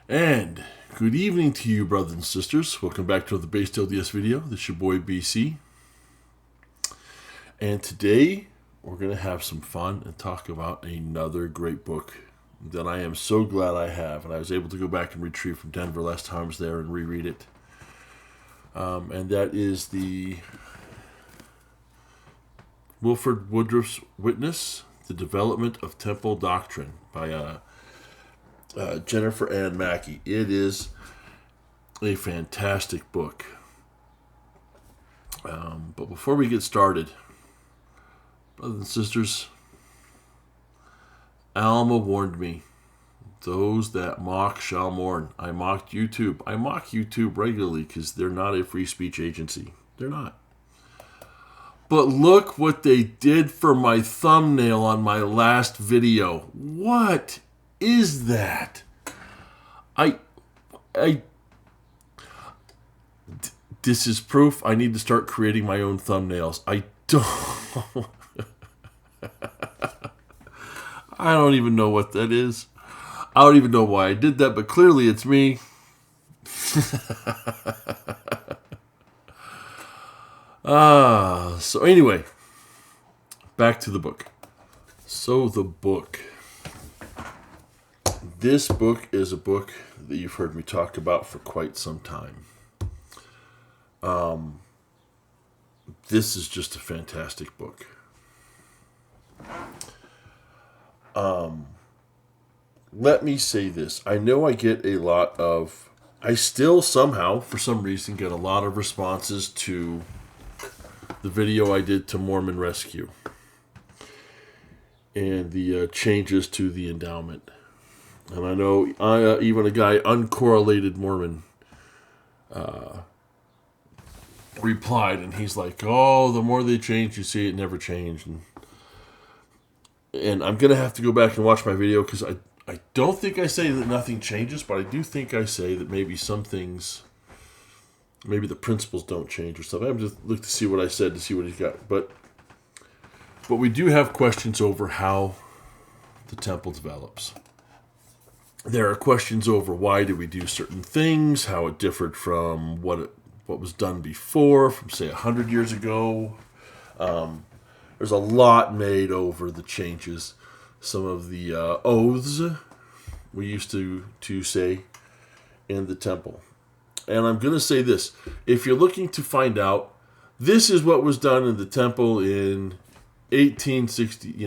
And good evening to you, brothers and sisters. Welcome back to the Based LDS video. This is your boy BC. And today we're going to have some fun and talk about another great book that I am so glad I have. And I was able to go back and retrieve from Denver last time I was there and reread it. And that is the Wilford Woodruff's Witness, The Development of Temple Doctrine by Jennifer Ann Mackey. It is a fantastic book. But before we get started, brothers and sisters, Alma warned me, those that mock shall mourn. I mocked YouTube. I mock YouTube regularly because they're not a free speech agency. They're not. But look what they did for my thumbnail on my last video. What is that? This is proof I need to start creating my own thumbnails. I don't even know what that is. I don't even know why I did that, but clearly it's me. So anyway, back to the book. So the book. This book is a book that you've heard me talk about for quite some time. This is just a fantastic book. Let me say this. I know I get I still somehow, for some reason, get a lot of responses to the video I did to Mormon Rescue and the changes to the endowment. And I know even a guy, Uncorrelated Mormon, replied, and he's like, oh, the more they change, you see it never changed. And I'm going to have to go back and watch my video because I don't think I say that nothing changes, but I do think I say that maybe some things, maybe the principles don't change or something. I'm just look to see what I said to see what he's got. But we do have questions over how the temple develops. There are questions over why do we do certain things, how it differed from what was done before, from say 100 years ago. There's a lot made over the changes. Some of the oaths we used to say in the temple. And I'm going to say this. If you're looking to find out, this is what was done in the temple in 1860,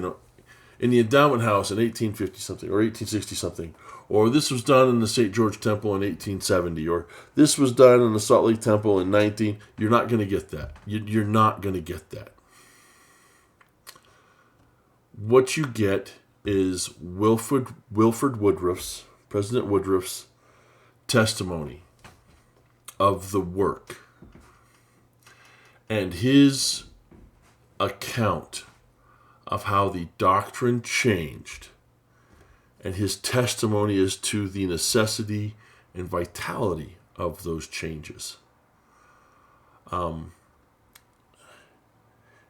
in the endowment house in 1850 something or 1860 something. Or this was done in the St. George Temple in 1870. Or this was done in the Salt Lake Temple in 19... You're not going to get that. You're not going to get that. What you get is Wilford Woodruff's, President Woodruff's testimony of the work and his account of how the doctrine changed and his testimony as to the necessity and vitality of those changes. And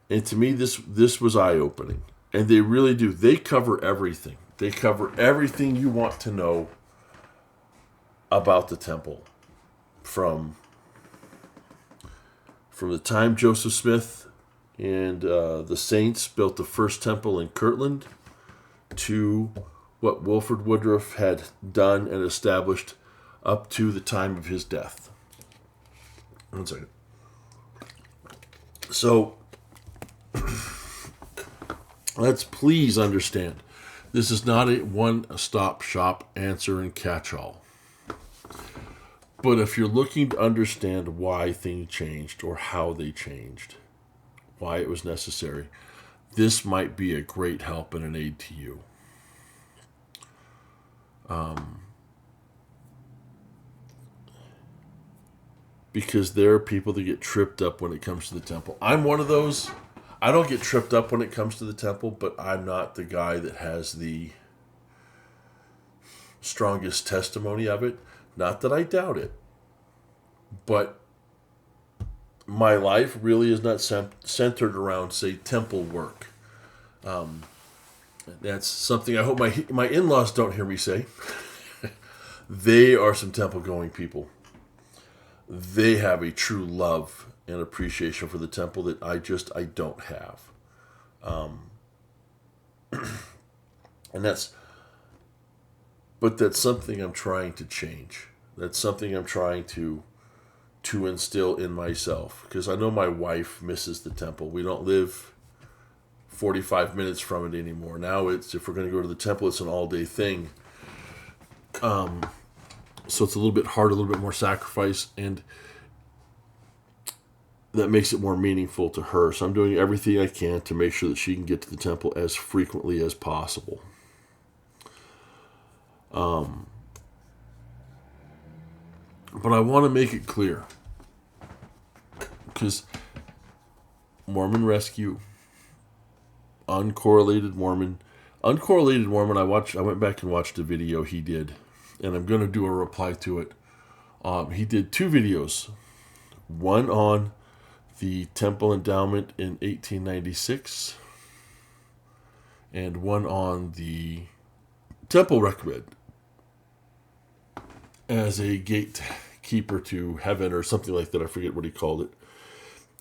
to me, this was eye-opening. And they really do. They cover everything. They cover everything you want to know about the temple. From the time Joseph Smith and the saints built the first temple in Kirtland to what Wilford Woodruff had done and established up to the time of his death. One second. So, let's please understand, this is not a one-stop shop answer and catch-all. But if you're looking to understand why things changed or how they changed, why it was necessary, this might be a great help and an aid to you. Because there are people that get tripped up when it comes to the temple. I'm one of those. I don't get tripped up when it comes to the temple, but I'm not the guy that has the strongest testimony of it. Not that I doubt it, but my life really is not centered around, say, temple work. That's something I hope my in-laws don't hear me say. They are some temple-going people. They have a true love and appreciation for the temple that I don't have. And that's something I'm trying to change. That's something I'm trying to instill in myself. Because I know my wife misses the temple. We don't live 45 minutes from it anymore. Now if we're going to go to the temple, it's an all-day thing. So it's a little bit hard, a little bit more sacrifice, and that makes it more meaningful to her. So I'm doing everything I can to make sure that she can get to the temple as frequently as possible. But I want to make it clear, because Mormon Rescue, Uncorrelated Mormon, I went back and watched a video he did, and I'm going to do a reply to it. He did 2 videos, one on the temple endowment in 1896, and one on the temple recommend as a gatekeeper to heaven or something like that. I forget what he called it.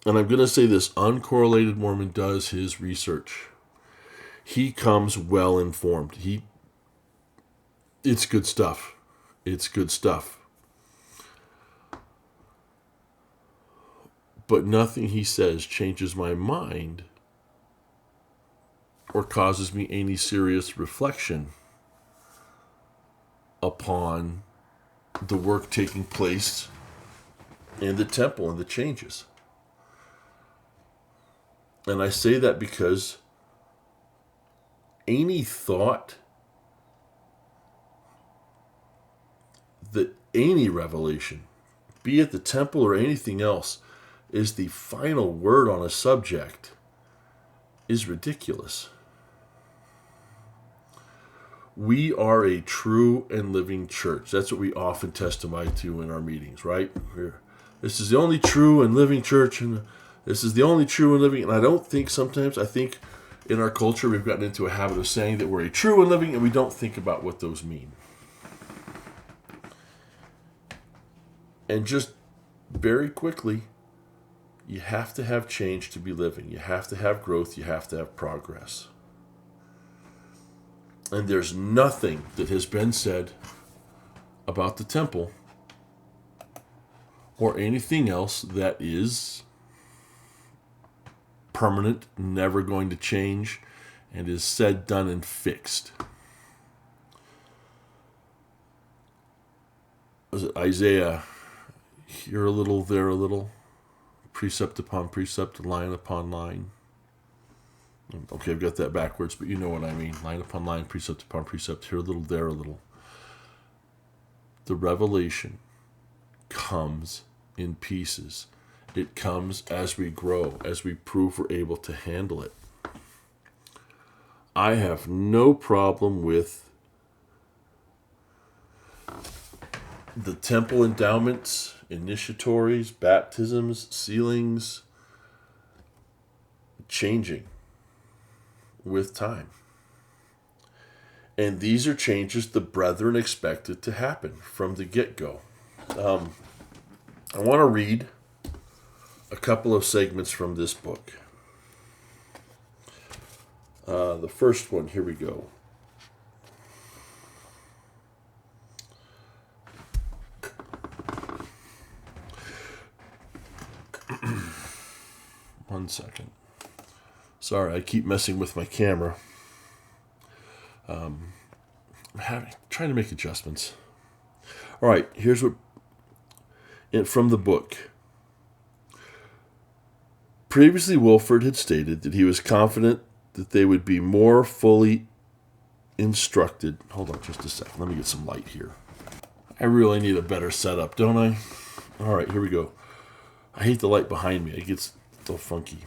And I'm going to say this, Uncorrelated Mormon does his research. He comes well informed. It's good stuff. It's good stuff. But nothing he says changes my mind or causes me any serious reflection upon the work taking place in the temple and the changes. And I say that because any thought that any revelation, be it the temple or anything else, is the final word on a subject is ridiculous. We are a true and living church. That's what we often testify to in our meetings, right? This is the only true and living church, and this is the only true and living. And I think in our culture we've gotten into a habit of saying that we're a true and living, and we don't think about what those mean. And just very quickly, you have to have change to be living. You have to have growth. You have to have progress. And there's nothing that has been said about the temple or anything else that is permanent, never going to change, and is said, done, and fixed. Was it Isaiah? Here a little, there a little, precept upon precept, line upon line. Okay, I've got that backwards, but you know what I mean. Line upon line, precept upon precept, here a little, there a little. The revelation comes in pieces. It comes as we grow, as we prove we're able to handle it. I have no problem with the temple endowments, initiatories, baptisms, sealings changing with time. And these are changes the brethren expected to happen from the get-go. I want to read a couple of segments from this book. The first one, here we go. One second. Sorry, I keep messing with my camera. Trying to make adjustments. All right, here's what from the book. Previously, Wilford had stated that he was confident that they would be more fully instructed. Hold on just a second. Let me get some light here. I really need a better setup, don't I? All right, here we go. I hate the light behind me. It gets so funky.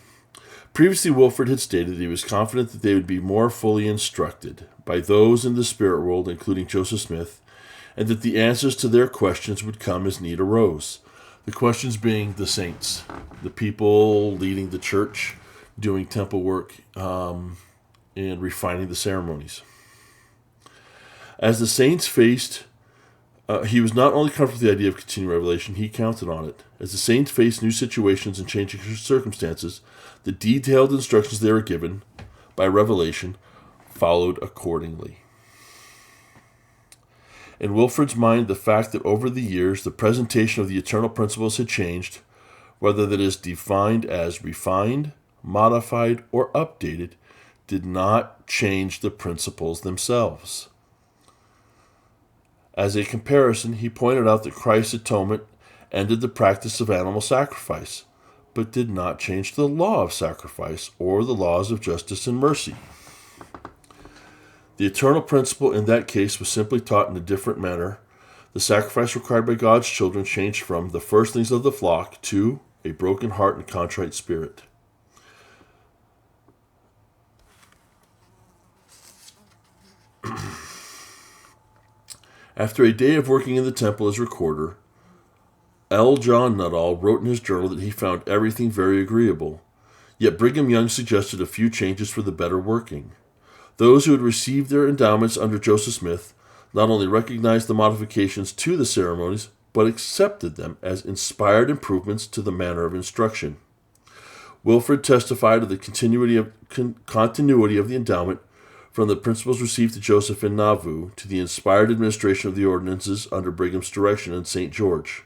Previously, Wilford had stated he was confident that they would be more fully instructed by those in the spirit world, including Joseph Smith, and that the answers to their questions would come as need arose. The questions being the saints, the people leading the church, doing temple work, and refining the ceremonies. As the saints faced He was not only comfortable with the idea of continuing revelation, he counted on it. As the saints faced new situations and changing circumstances, the detailed instructions they were given by revelation followed accordingly. In Wilford's mind, the fact that over the years the presentation of the eternal principles had changed, whether that is defined as refined, modified, or updated, did not change the principles themselves. As a comparison, he pointed out that Christ's atonement ended the practice of animal sacrifice, but did not change the law of sacrifice or the laws of justice and mercy. The eternal principle in that case was simply taught in a different manner. The sacrifice required by God's children changed from the firstlings of the flock to a broken heart and contrite spirit. After a day of working in the temple as recorder, L. John Nuttall wrote in his journal that he found everything very agreeable, yet Brigham Young suggested a few changes for the better working. Those who had received their endowments under Joseph Smith not only recognized the modifications to the ceremonies, but accepted them as inspired improvements to the manner of instruction. Wilford testified of the continuity of the endowment from the principles received to Joseph in Nauvoo to the inspired administration of the ordinances under Brigham's direction in St. George.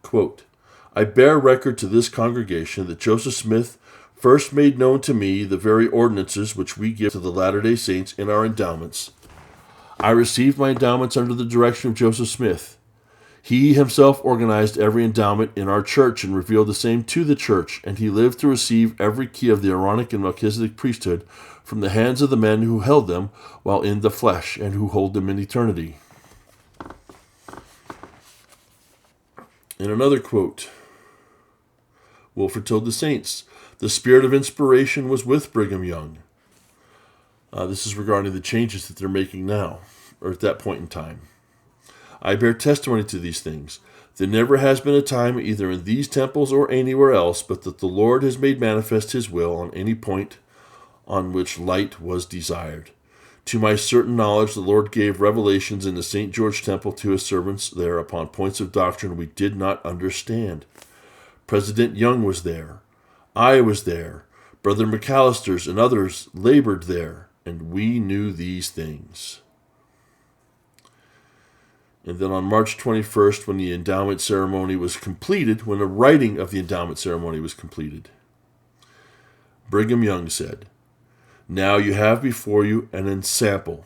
Quote, I bear record to this congregation that Joseph Smith first made known to me the very ordinances which we give to the Latter-day Saints in our endowments. I received my endowments under the direction of Joseph Smith. He himself organized every endowment in our church and revealed the same to the church, and he lived to receive every key of the Aaronic and Melchizedek priesthood from the hands of the men who held them while in the flesh and who hold them in eternity. In another quote, Wilford told the saints, the spirit of inspiration was with Brigham Young. This is regarding the changes that they're making now, or at that point in time. I bear testimony to these things. There never has been a time, either in these temples or anywhere else, but that the Lord has made manifest his will on any point on which light was desired. To my certain knowledge, the Lord gave revelations in the St. George Temple to his servants there upon points of doctrine we did not understand. President Young was there. I was there. Brother McAllister's and others labored there, and we knew these things. And then on March 21st, when the endowment ceremony was completed, when the writing of the endowment ceremony was completed, Brigham Young said, now you have before you an ensample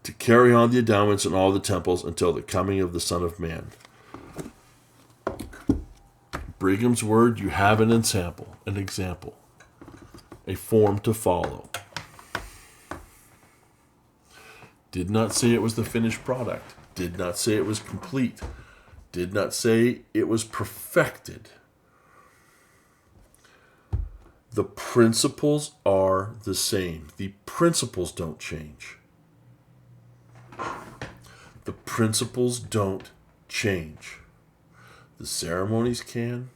to carry on the endowments in all the temples until the coming of the Son of Man. Brigham's word, you have an example, a form to follow. Did not say it was the finished product. Did not say it was complete. Did not say it was perfected. The principles are the same. The principles don't change. The principles don't change. The ceremonies can,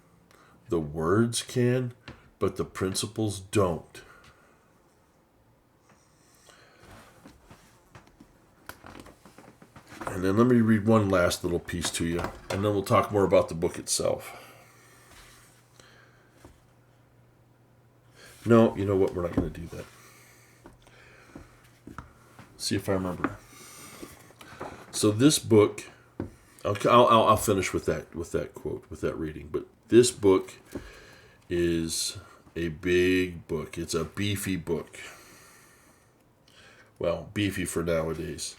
the words can, but the principles don't. And then let me read one last little piece to you, and then we'll talk more about the book itself. No, you know what? We're not going to do that. See if I remember. So this book, I'll finish with that quote, with that reading. But this book is a big book. It's a beefy book. Well, beefy for nowadays.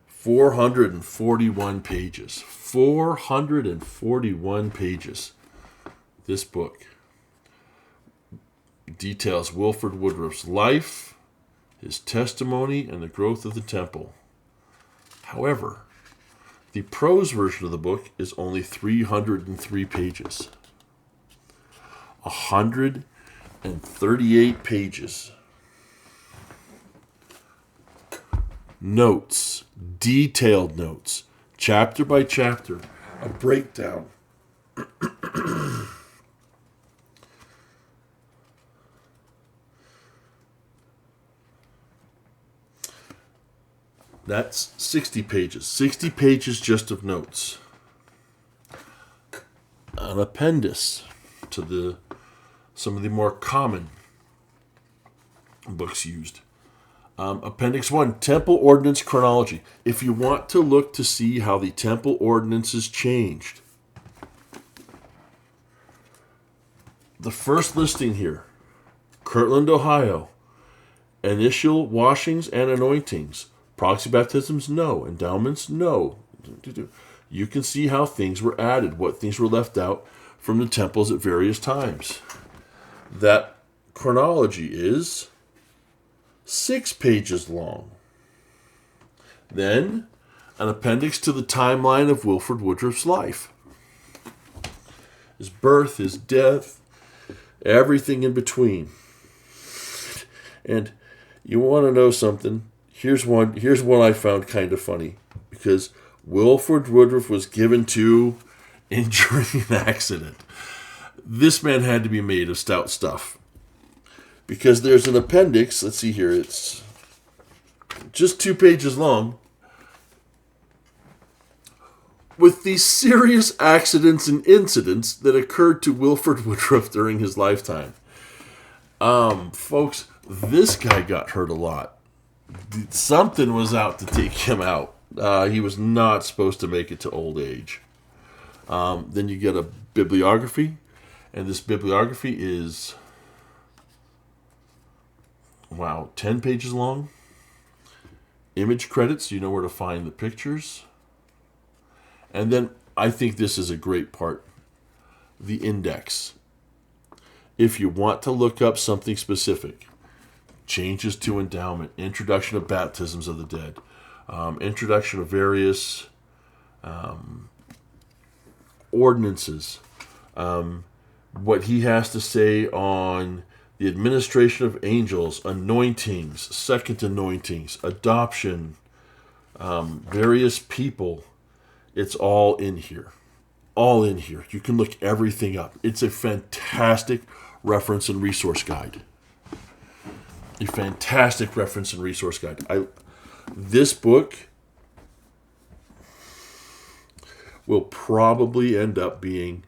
441 pages. 441 pages. This book details Wilford Woodruff's life, his testimony, and the growth of the temple. However, the prose version of the book is only 303 pages. 138 pages. Notes, detailed notes, chapter by chapter, a breakdown. That's 60 pages. 60 pages just of notes. An appendix to some of the more common books used. Appendix 1, Temple Ordinance Chronology. If you want to look to see how the temple ordinances changed, the first listing here, Kirtland, Ohio, initial washings and anointings, proxy baptisms, no, endowments, no. You can see how things were added, what things were left out from the temples at various times. That chronology is 6 pages long. Then, an appendix to the timeline of Wilford Woodruff's life. His birth, his death, everything in between. And you want to know something? Here's one I found kind of funny, because Wilford Woodruff was given to during an accident. This man had to be made of stout stuff, because there's an appendix. Let's see here. It's just 2 pages long with these serious accidents and incidents that occurred to Wilford Woodruff during his lifetime. Folks, this guy got hurt a lot. Something was out to take him out. He was not supposed to make it to old age. Then you get a bibliography, and this bibliography is, 10 pages long. Image credits, you know where to find the pictures. And then I think this is a great part, the index. If you want to look up something specific, changes to endowment, introduction of baptisms of the dead, introduction of various ordinances, what he has to say on the administration of angels, anointings, second anointings, adoption, various people. It's all in here. All in here. You can look everything up. It's a fantastic reference and resource guide. A fantastic reference and resource guide. This book will probably end up being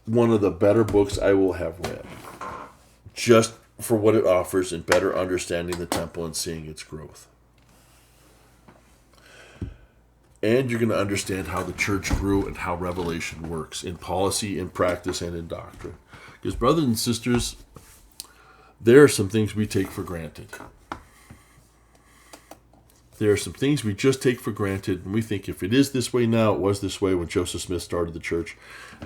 one of the better books I will have read, just for what it offers in better understanding the temple and seeing its growth. And you're going to understand how the church grew and how revelation works in policy, in practice, and in doctrine. Because, brothers and sisters, there are some things we take for granted. There are some things we just take for granted, and we think if it is this way now, it was this way when Joseph Smith started the church.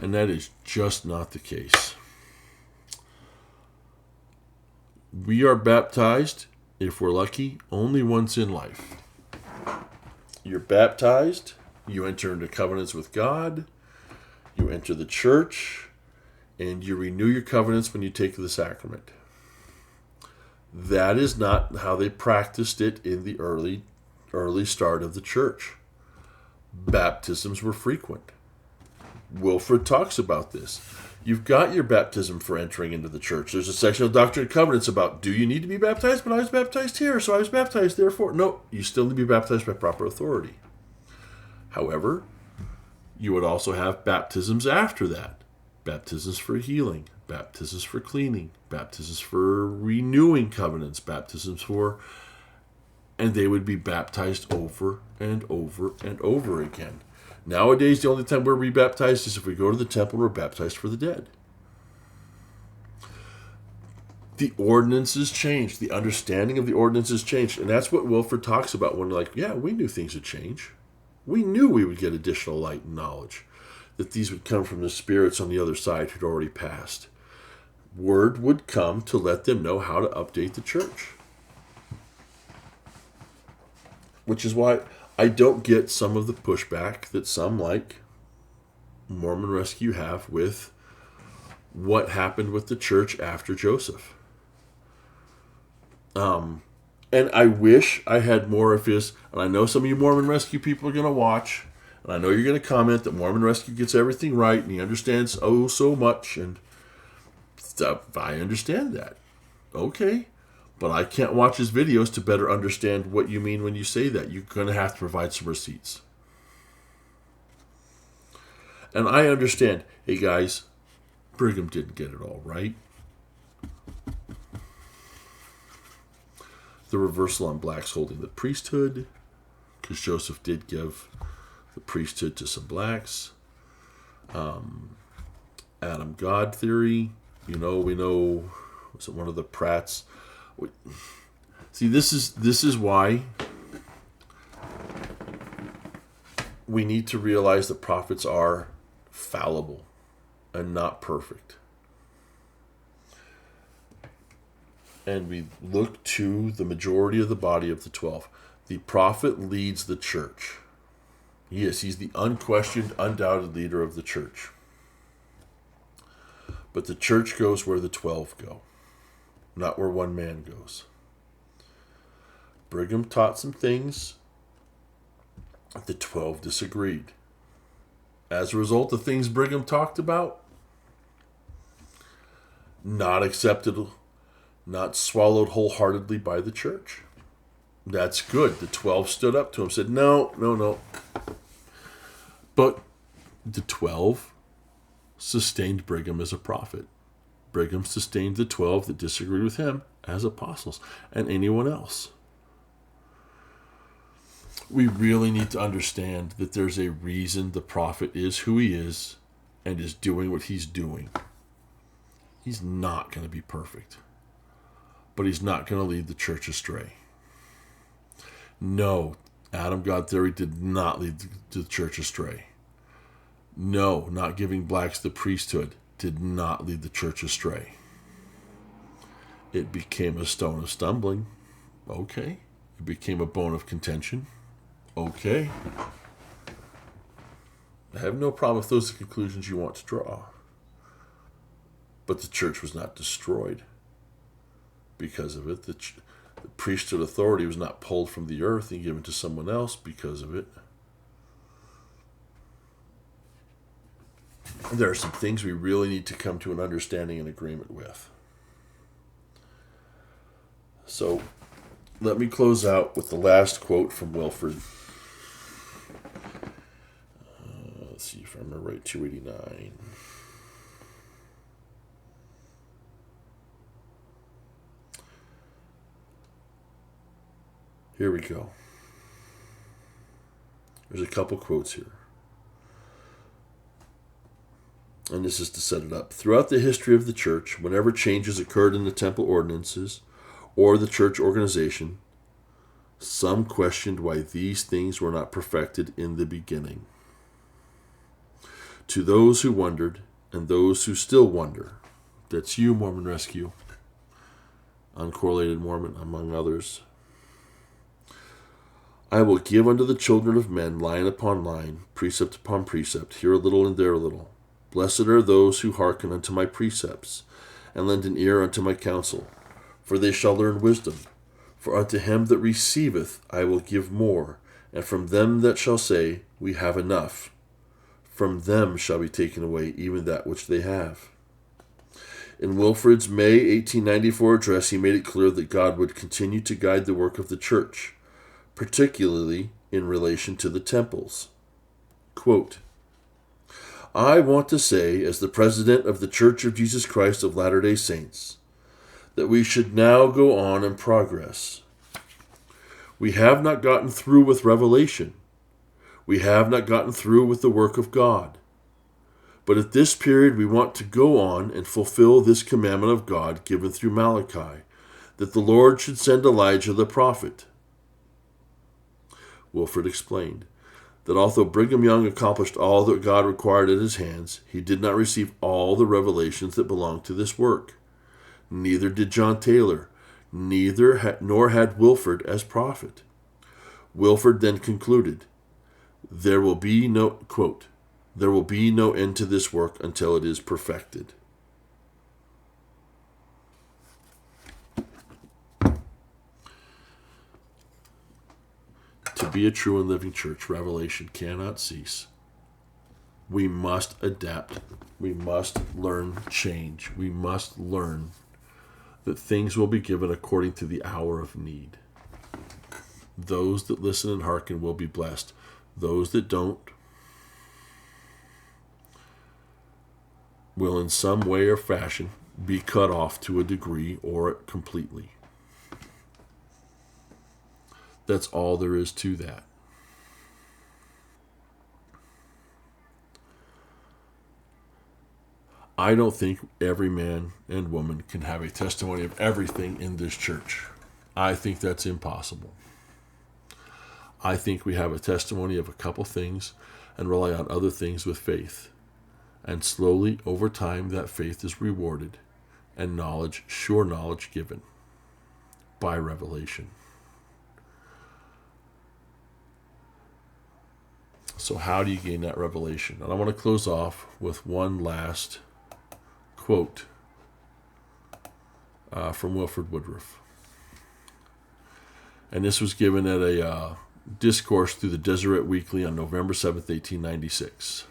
And that is just not the case. We are baptized, if we're lucky, only once in life. You're baptized, you enter into covenants with God, you enter the church, and you renew your covenants when you take the sacrament. That is not how they practiced it in the early start of the church. Baptisms were frequent. Wilford talks about this. You've got your baptism for entering into the church. There's a section of Doctrine and Covenants about, do you need to be baptized? But I was baptized here, so I was baptized, therefore. No, you still need to be baptized by proper authority. However, you would also have baptisms after that. Baptisms for healing, baptisms for cleaning, baptisms for renewing covenants, baptisms for... And they would be baptized over and over and over again. Nowadays, the only time we're rebaptized is if we go to the temple and we're baptized for the dead. The ordinances changed. The understanding of the ordinances changed. And that's what Wilford talks about when, we knew things would change. We knew we would get additional light and knowledge. That these would come from the spirits on the other side who'd already passed. Word would come to let them know how to update the church. Which is why I don't get some of the pushback that some like Mormon Rescue have with what happened with the church after Joseph. And I wish I had more of his, and I know some of you Mormon Rescue people are going to watch, and I know you're going to comment that Mormon Rescue gets everything right, and he understands so much, and stuff. I understand that. Okay. But I can't watch his videos to better understand what you mean when you say that. You're going to have to provide some receipts. And I understand, hey guys, Brigham didn't get it all right. The reversal on blacks holding the priesthood, because Joseph did give the priesthood to some blacks. Adam God theory, we know, was it one of the Pratts? See, this is why we need to realize that prophets are fallible and not perfect. And we look to the majority of the body of the 12. The prophet leads the church. Yes, he's the unquestioned, undoubted leader of the church. But the church goes where the 12 go, not where one man goes. Brigham taught some things. The 12 disagreed. As a result, the things Brigham talked about, not accepted, not swallowed wholeheartedly by the church. That's good. The 12 stood up to him and said, no. But the 12 sustained Brigham as a prophet. Brigham sustained the 12 that disagreed with him as apostles, and anyone else. We really need to understand that there's a reason the prophet is who he is and is doing what he's doing. He's not going to be perfect, but he's not going to lead the church astray. No, Adam God theory did not lead the church astray. No, not giving blacks the priesthood did not lead the church astray. It became a stone of stumbling. Okay. It became a bone of contention. Okay. I have no problem if those are the conclusions you want to draw. But the church was not destroyed because of it. The priesthood authority was not pulled from the earth and given to someone else because of it. There are some things we really need to come to an understanding and agreement with. So, let me close out with the last quote from Wilford. Let's see if I remember right, 289. Here we go. There's a couple quotes here. And this is to set it up. Throughout the history of the church, whenever changes occurred in the temple ordinances or the church organization, some questioned why these things were not perfected in the beginning. To those who wondered, and those who still wonder, that's you, Mormon Rescue, Uncorrelated Mormon, among others, I will give unto the children of men line upon line, precept upon precept, here a little and there a little. Blessed are those who hearken unto my precepts, and lend an ear unto my counsel, for they shall learn wisdom. For unto him that receiveth I will give more, and from them that shall say, We have enough, from them shall be taken away even that which they have. In Wilford's May 1894 address, he made it clear that God would continue to guide the work of the church, particularly in relation to the temples. Quote, I want to say, as the president of the Church of Jesus Christ of Latter-day Saints, that we should now go on in progress. We have not gotten through with revelation. We have not gotten through with the work of God. But at this period we want to go on and fulfill this commandment of God given through Malachi, that the Lord should send Elijah the prophet. Wilford explained that although Brigham Young accomplished all that God required at his hands, he did not receive all the revelations that belonged to this work. Neither did John Taylor, nor had Wilford as prophet. Wilford then concluded, there will be no, quote, there will be no end to this work until it is perfected. To be a true and living church, revelation cannot cease. We must adapt. We must learn change. We must learn that things will be given according to the hour of need. Those that listen and hearken will be blessed. Those that don't will in some way or fashion be cut off to a degree or completely. That's all there is to that. I don't think every man and woman can have a testimony of everything in this church. I think that's impossible. I think we have a testimony of a couple things and rely on other things with faith. And slowly, over time, that faith is rewarded and knowledge, sure knowledge given by revelation. So how do you gain that revelation? And I want to close off with one last quote from Wilford Woodruff. And this was given at a discourse through the Deseret Weekly on November 7th, 1896.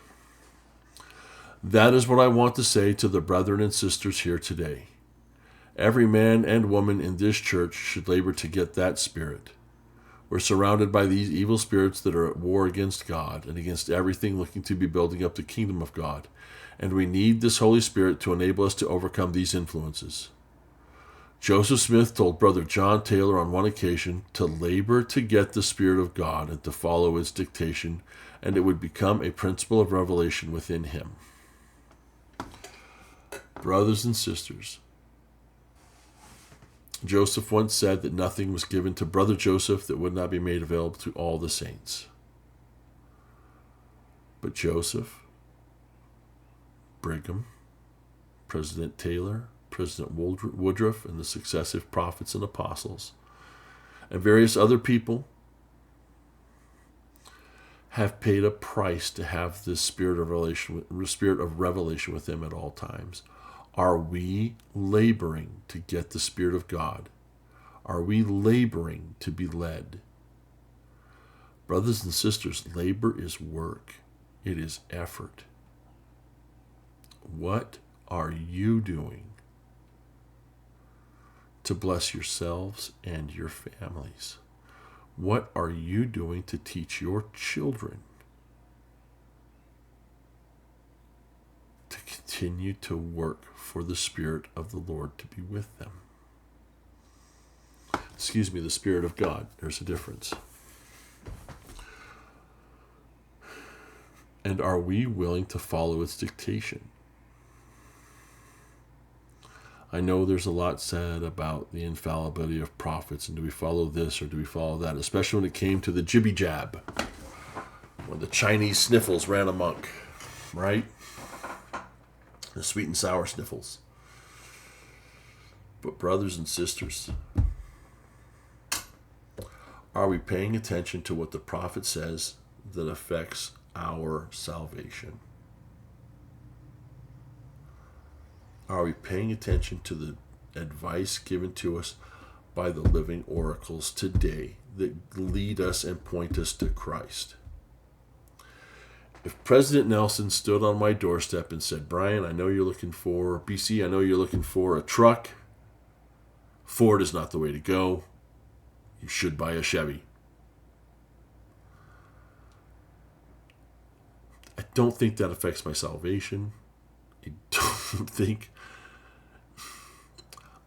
That is what I want to say to the brethren and sisters here today. Every man and woman in this church should labor to get that spirit. We're surrounded by these evil spirits that are at war against God and against everything looking to be building up the kingdom of God. And we need this Holy Spirit to enable us to overcome these influences. Joseph Smith told Brother John Taylor on one occasion to labor to get the Spirit of God and to follow its dictation, and it would become a principle of revelation within him. Brothers and sisters, Joseph once said that nothing was given to Brother Joseph that would not be made available to all the saints. But Joseph, Brigham, President Taylor, President Woodruff, and the successive prophets and apostles, and various other people have paid a price to have this spirit of revelation with them at all times. Are we laboring to get the Spirit of God? Are we laboring to be led? Brothers and sisters, labor is work. It is effort. What are you doing to bless yourselves and your families? What are you doing to teach your children to continue to work for the Spirit of the Lord to be with them? The Spirit of God. There's a difference. And are we willing to follow its dictation? I know there's a lot said about the infallibility of prophets, and do we follow this or do we follow that, especially when it came to the jibby jab, when the Chinese sniffles ran amok, right? The sweet and sour sniffles. But brothers and sisters, are we paying attention to what the prophet says that affects our salvation? Are we paying attention to the advice given to us by the living oracles today that lead us and point us to Christ? If President Nelson stood on my doorstep and said, Brian, I know you're looking for, BC, I know you're looking for a truck. Ford is not the way to go. You should buy a Chevy. I don't think that affects my salvation.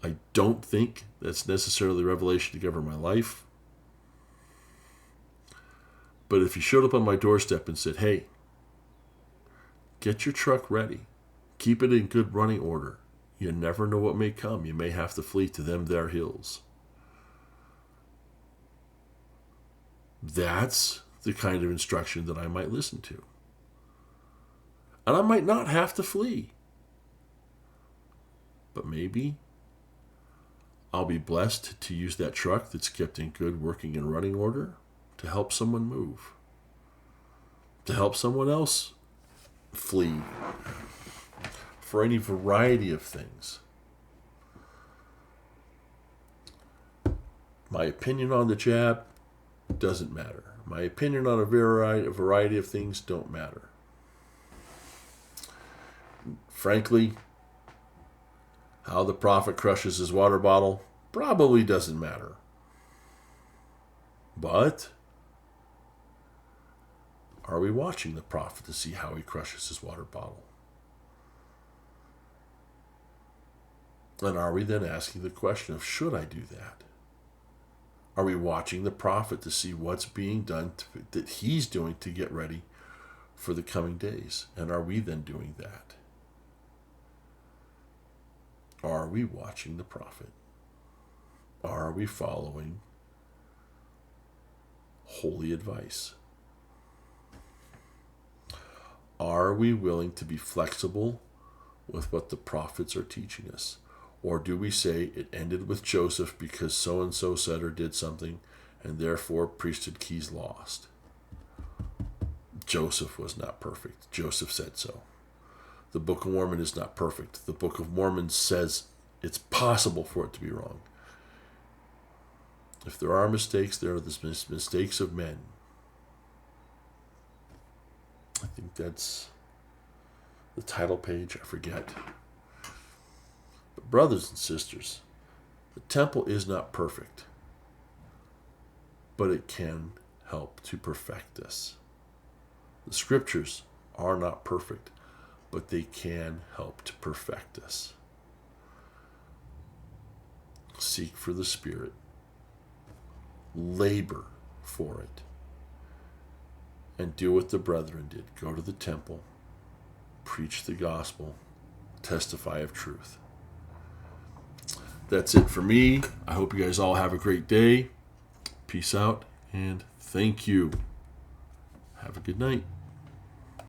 I don't think that's necessarily revelation to govern my life. But if he showed up on my doorstep and said, hey, get your truck ready. Keep it in good running order. You never know what may come. You may have to flee to them there hills. That's the kind of instruction that I might listen to. And I might not have to flee. But maybe I'll be blessed to use that truck that's kept in good working and running order to help someone move. To help someone else flee. For any variety of things. My opinion on the jab doesn't matter. My opinion on a variety of things don't matter. Frankly, How the prophet crushes his water bottle probably doesn't matter. But are we watching the prophet to see how he crushes his water bottle? And are we then asking the question of, should I do that? Are we watching the prophet to see what's being done, that he's doing to get ready for the coming days? And are we then doing that? Are we watching the prophet? Are we following holy advice? Are we willing to be flexible with what the prophets are teaching us? Or do we say it ended with Joseph because so-and-so said or did something, and therefore priesthood keys lost? Joseph was not perfect. Joseph said so. The Book of Mormon is not perfect. The Book of Mormon says it's possible for it to be wrong. If there are mistakes, there are the mistakes of men. I think that's the title page. I forget. But brothers and sisters, the temple is not perfect, but it can help to perfect us. The scriptures are not perfect, but they can help to perfect us. Seek for the Spirit. Labor for it. And do what the brethren did. Go to the temple. Preach the gospel. Testify of truth. That's it for me. I hope you guys all have a great day. Peace out and thank you. Have a good night.